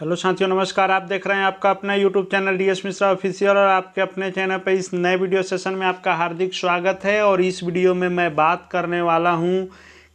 Hello साथियों, नमस्कार। आप देख रहे हैं आपका अपना YouTube channel DS Mishra official और आपके अपने चैनल पर इस नए वीडियो सेशन में आपका हार्दिक स्वागत है। और इस वीडियो में मैं बात करने वाला हूं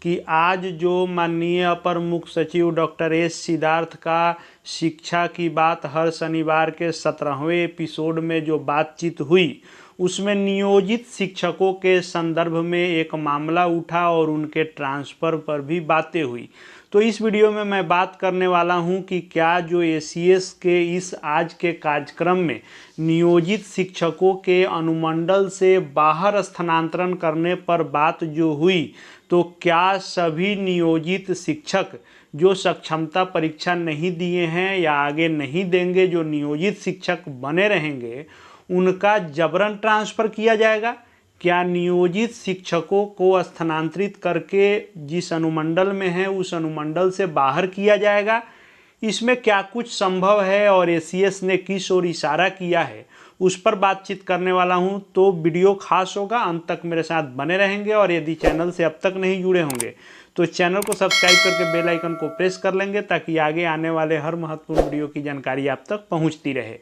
कि आज जो माननीय अपर मुख्य सचिव डॉक्टर एस सिद्धार्थ का शिक्षा की बात हर शनिवार के 17वें एपिसोड में जो बातचीत हुई, उसमें नियोजित शिक्षकों के संदर्भ में एक मामला उठा और उनके ट्रांसफ़र पर भी बातें हुई। तो इस वीडियो में मैं बात करने वाला हूं कि क्या जो एसीएस के इस आज के कार्यक्रम में नियोजित शिक्षकों के अनुमंडल से बाहर स्थानांतरण करने पर बात जो हुई, तो क्या सभी नियोजित शिक्षक जो सक्षमता परीक्षा नहीं दिए हैं या आगे नहीं देंगे, जो नियोजित शिक्षक बने रहेंगे, उनका जबरन ट्रांसफ़र किया जाएगा? क्या नियोजित शिक्षकों को स्थानांतरित करके जिस अनुमंडल में है उस अनुमंडल से बाहर किया जाएगा? इसमें क्या कुछ संभव है और एसीएस ने किस ओर इशारा किया है, उस पर बातचीत करने वाला हूं। तो वीडियो खास होगा, अंत तक मेरे साथ बने रहेंगे। और यदि चैनल से अब तक नहीं जुड़े होंगे तो चैनल को सब्सक्राइब करके बेल आइकन को प्रेस कर लेंगे, ताकि आगे आने वाले हर महत्वपूर्ण वीडियो की जानकारी आप तक पहुंचती रहे।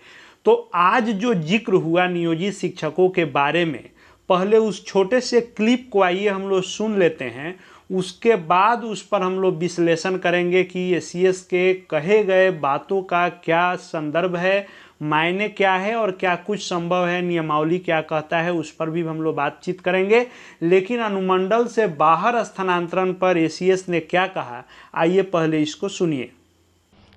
तो आज जो जिक्र हुआ नियोजित शिक्षकों के बारे में, पहले उस छोटे से क्लिप को आइए हम लोग सुन लेते हैं। उसके बाद उस पर हम लोग विश्लेषण करेंगे कि एसीएस के कहे गए बातों का क्या संदर्भ है, मायने क्या है और क्या कुछ संभव है, नियमावली क्या कहता है, उस पर भी हम लोग बातचीत करेंगे। लेकिन अनुमंडल से बाहर स्थानांतरण पर एसीएस ने क्या कहा, आइए पहले इसको सुनिए।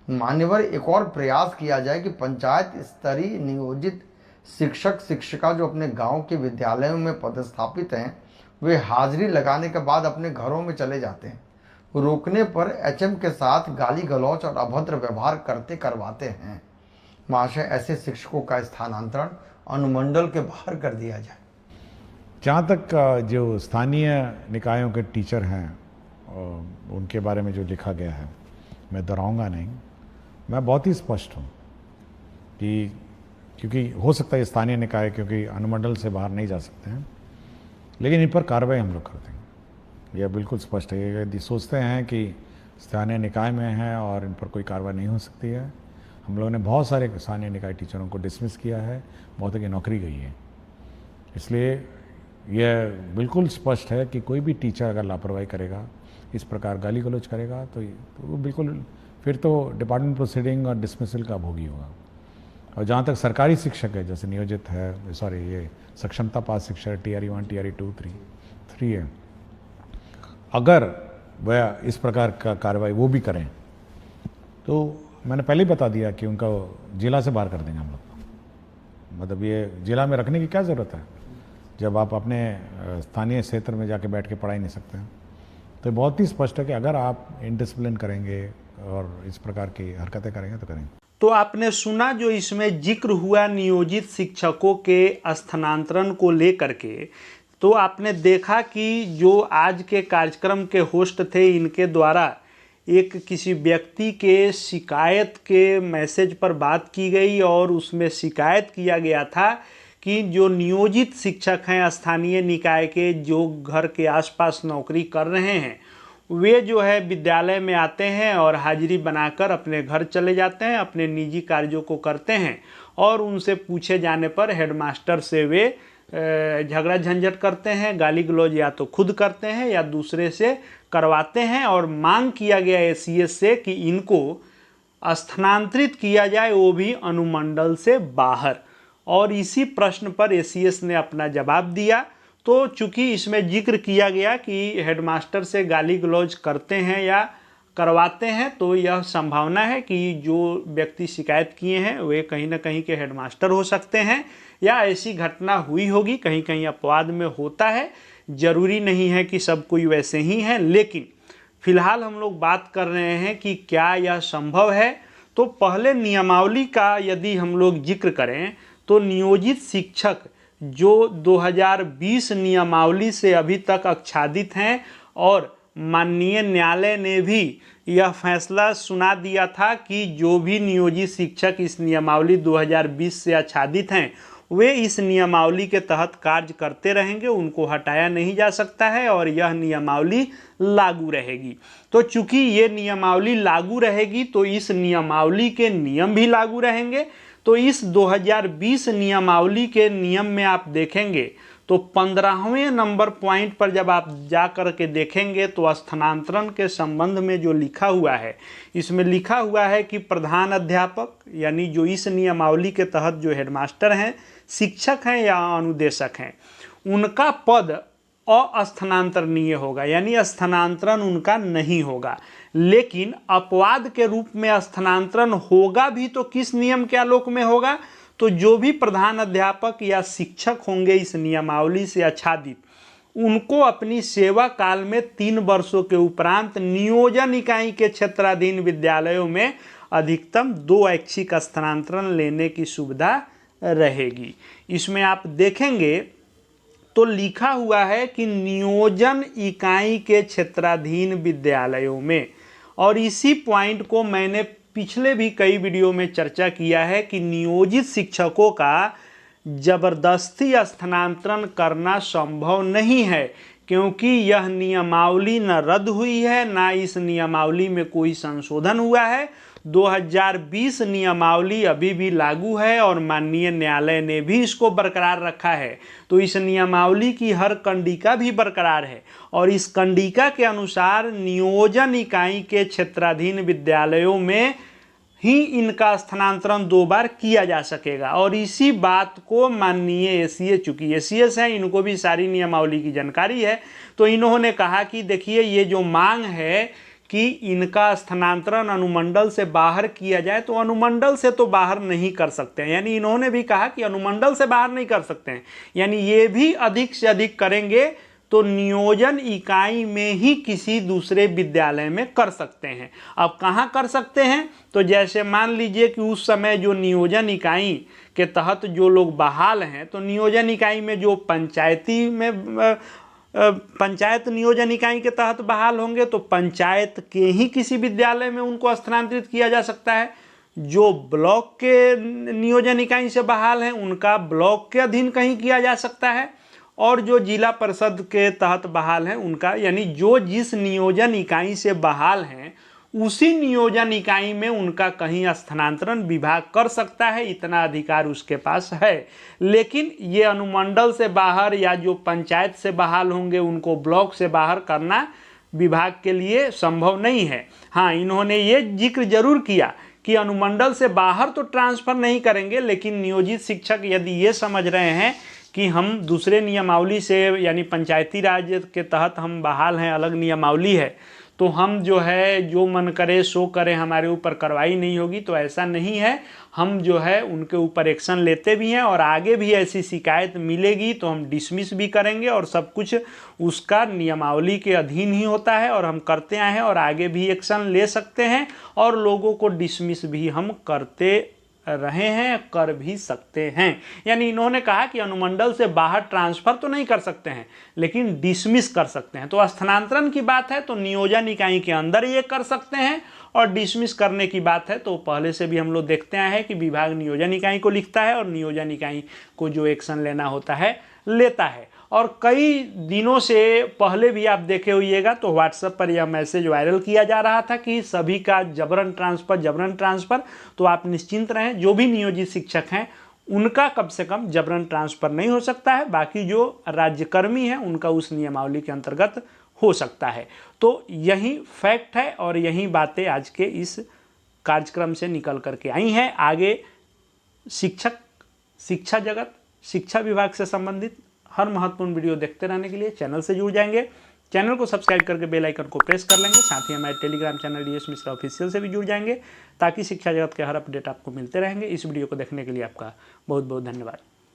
मान्यवर, एक और प्रयास किया जाए कि पंचायत स्तरीय नियोजित शिक्षक शिक्षिका जो अपने गांव के विद्यालयों में पदस्थापित हैं, वे हाजिरी लगाने के बाद अपने घरों में चले जाते हैं। रोकने पर एचएम के साथ गाली गलौच और अभद्र व्यवहार करवाते हैं। महाशय, ऐसे शिक्षकों का स्थानांतरण अनुमंडल के बाहर कर दिया जाए। जहाँ तक जो स्थानीय निकायों के टीचर हैं उनके बारे में जो लिखा गया है, मैं दोहराऊंगा नहीं। मैं बहुत ही स्पष्ट हूँ कि क्योंकि हो सकता है स्थानीय निकाय क्योंकि अनुमंडल से बाहर नहीं जा सकते हैं, लेकिन इन पर कार्रवाई हम लोग करते हैं। यह बिल्कुल स्पष्ट है। यदि सोचते हैं कि स्थानीय निकाय में है और इन पर कोई कार्रवाई नहीं हो सकती है, हम लोगों ने बहुत सारे स्थानीय निकाय टीचरों को डिसमिस किया है, बहुतों की नौकरी गई है। इसलिए यह बिल्कुल स्पष्ट है कि कोई भी टीचर अगर लापरवाही करेगा, इस प्रकार गाली गलौज करेगा, तो वो बिल्कुल फिर तो डिपार्टमेंट प्रोसीडिंग और डिसमिसल का भोगी होगा। और जहाँ तक सरकारी शिक्षक है, जैसे नियोजित है, ये सक्षमता पास शिक्षक टीआरई 1, टीआरई 2, 3 है, अगर वह इस प्रकार का कार्रवाई वो भी करें, तो मैंने पहले ही बता दिया कि उनका जिला से बाहर कर देंगे हम लोग। मतलब ये जिला में रखने की क्या ज़रूरत है जब आप अपने स्थानीय क्षेत्र में जाके बैठ के पढ़ाई नहीं सकते हैं। तो बहुत ही स्पष्ट है कि अगर आप इनडिसिप्लिन करेंगे और इस प्रकार की हरकतें करेंगे तो करेंगे। तो आपने सुना जो इसमें जिक्र हुआ नियोजित शिक्षकों के स्थानांतरण को लेकर के। तो आपने देखा कि जो आज के कार्यक्रम के होस्ट थे, इनके द्वारा एक किसी व्यक्ति के शिकायत के मैसेज पर बात की गई और उसमें शिकायत किया गया था कि जो नियोजित शिक्षक हैं स्थानीय निकाय के, जो घर के आसपास नौकरी कर रहे हैं, वे जो है विद्यालय में आते हैं और हाजिरी बनाकर अपने घर चले जाते हैं, अपने निजी कार्यों को करते हैं। और उनसे पूछे जाने पर हेडमास्टर से वे झगड़ा झंझट करते हैं, गाली गलौज या तो खुद करते हैं या दूसरे से करवाते हैं। और मांग किया गया एसीएस से कि इनको स्थानांतरित किया जाए, वो भी अनुमंडल से बाहर। और इसी प्रश्न पर एसीएस ने अपना जवाब दिया। तो चूंकि इसमें जिक्र किया गया कि हेडमास्टर से गाली गलौज करते हैं या करवाते हैं, तो यह संभावना है कि जो व्यक्ति शिकायत किए हैं वे कहीं ना कहीं के हेडमास्टर हो सकते हैं या ऐसी घटना हुई होगी। कहीं कहीं अपवाद में होता है, जरूरी नहीं है कि सब कोई वैसे ही है। लेकिन फिलहाल हम लोग बात कर रहे हैं कि क्या यह संभव है। तो पहले नियमावली का यदि हम लोग जिक्र करें तो नियोजित शिक्षक जो 2020 नियमावली से अभी तक आच्छादित हैं, और माननीय न्यायालय ने भी यह फैसला सुना दिया था कि जो भी नियोजित शिक्षक इस नियमावली 2020 से आच्छादित हैं, वे इस नियमावली के तहत कार्य करते रहेंगे, उनको हटाया नहीं जा सकता है और यह नियमावली लागू रहेगी। तो चूंकि ये नियमावली लागू रहेगी तो इस नियमावली के नियम भी लागू रहेंगे। तो इस 2020 नियमावली के नियम में आप देखेंगे तो 15वें नंबर पॉइंट पर जब आप जा कर के देखेंगे तो स्थानांतरण के संबंध में जो लिखा हुआ है, इसमें लिखा हुआ है कि प्रधान अध्यापक यानी जो इस नियमावली के तहत जो हेडमास्टर हैं, शिक्षक हैं या अनुदेशक हैं, उनका पद अस्थानांतरणीय होगा, यानी स्थानांतरण उनका नहीं होगा। लेकिन अपवाद के रूप में स्थानांतरण होगा भी तो किस नियम के आलोक में होगा? तो जो भी प्रधान अध्यापक या शिक्षक होंगे इस नियमावली से आच्छादित, उनको अपनी सेवा काल में 3 वर्षों के उपरांत नियोजन इकाई के क्षेत्राधीन विद्यालयों में अधिकतम 2 ऐच्छिक स्थानांतरण लेने की सुविधा रहेगी। इसमें आप देखेंगे तो लिखा हुआ है कि नियोजन इकाई के क्षेत्राधीन विद्यालयों में, और इसी पॉइंट को मैंने पिछले भी कई वीडियो में चर्चा किया है कि नियोजित शिक्षकों का जबरदस्ती स्थानांतरण करना संभव नहीं है, क्योंकि यह नियमावली न रद्द हुई है न इस नियमावली में कोई संशोधन हुआ है। 2020 नियमावली अभी भी लागू है और माननीय न्यायालय ने भी इसको बरकरार रखा है। तो इस नियमावली की हर कंडिका भी बरकरार है और इस कंडिका के अनुसार नियोजन इकाई के क्षेत्राधीन विद्यालयों में ही इनका स्थानांतरण 2 बार किया जा सकेगा। और इसी बात को माननीय एसीए, चूंकि एसीएस है, इनको भी सारी नियमावली की जानकारी है, तो इन्होंने कहा कि देखिए ये जो मांग है कि इनका स्थानांतरण अनुमंडल से बाहर किया जाए, तो अनुमंडल से तो बाहर नहीं कर सकते हैं, यानी इन्होंने भी कहा कि अनुमंडल से बाहर नहीं कर सकते हैं, यानी ये भी अधिक से अधिक करेंगे तो नियोजन इकाई में ही किसी दूसरे विद्यालय में कर सकते हैं। अब कहाँ कर सकते हैं? तो जैसे मान लीजिए कि उस समय जो नियोजन इकाई के तहत जो लोग बहाल हैं, तो नियोजन इकाई में जो पंचायत नियोजन इकाई के तहत बहाल होंगे तो पंचायत के ही किसी विद्यालय में उनको स्थानांतरित किया जा सकता है। जो ब्लॉक के नियोजन इकाई से बहाल हैं उनका ब्लॉक के अधीन कहीं किया जा सकता है, और जो जिला परिषद के तहत बहाल हैं उनका, यानी जो जिस नियोजन इकाई से बहाल हैं उसी नियोजन इकाई में उनका कहीं स्थानांतरण विभाग कर सकता है, इतना अधिकार उसके पास है। लेकिन ये अनुमंडल से बाहर या जो पंचायत से बहाल होंगे उनको ब्लॉक से बाहर करना विभाग के लिए संभव नहीं है। हाँ, इन्होंने ये जिक्र जरूर किया कि अनुमंडल से बाहर तो ट्रांसफ़र नहीं करेंगे, लेकिन नियोजित शिक्षक यदि ये समझ रहे हैं कि हम दूसरे नियमावली से, यानी पंचायती राज के तहत हम बहाल हैं, अलग नियमावली है, तो हम जो है जो मन करे सो करें, हमारे ऊपर कार्रवाई नहीं होगी, तो ऐसा नहीं है। हम जो है उनके ऊपर एक्शन लेते भी हैं और आगे भी ऐसी शिकायत मिलेगी तो हम डिसमिस भी करेंगे, और सब कुछ उसका नियमावली के अधीन ही होता है और हम करते आए हैं और आगे भी एक्शन ले सकते हैं और लोगों को डिसमिस भी हम करते रहे हैं, कर भी सकते हैं। यानी इन्होंने कहा कि अनुमंडल से बाहर ट्रांसफ़र तो नहीं कर सकते हैं लेकिन डिसमिस कर सकते हैं। तो स्थानांतरण की बात है तो नियोजन इकाई के अंदर ये कर सकते हैं, और डिसमिस करने की बात है तो पहले से भी हम लोग देखते आए हैं कि विभाग नियोजन इकाई को लिखता है और नियोजन इकाई को जो एक्शन लेना होता है लेता है। और कई दिनों से पहले भी आप देखे होइएगा तो व्हाट्सएप पर यह मैसेज वायरल किया जा रहा था कि सभी का जबरन ट्रांसफ़र। तो आप निश्चिंत रहें, जो भी नियोजित शिक्षक हैं उनका कम से कम जबरन ट्रांसफ़र नहीं हो सकता है, बाकी जो राज्यकर्मी हैं उनका उस नियमावली के अंतर्गत हो सकता है। तो यही फैक्ट है और यही बातें आज के इस कार्यक्रम से निकल करके आई हैं। आगे शिक्षक, शिक्षा जगत, शिक्षा विभाग से संबंधित हर महत्वपूर्ण वीडियो देखते रहने के लिए चैनल से जुड़ जाएंगे। चैनल को सब्सक्राइब करके बेल आइकन को प्रेस कर लेंगे, साथ ही हमारे Telegram channel DS Mishra official से भी जुड़ जाएंगे ताकि शिक्षा जगत के हर अपडेट आपको मिलते रहेंगे। इस वीडियो को देखने के लिए आपका बहुत बहुत धन्यवाद।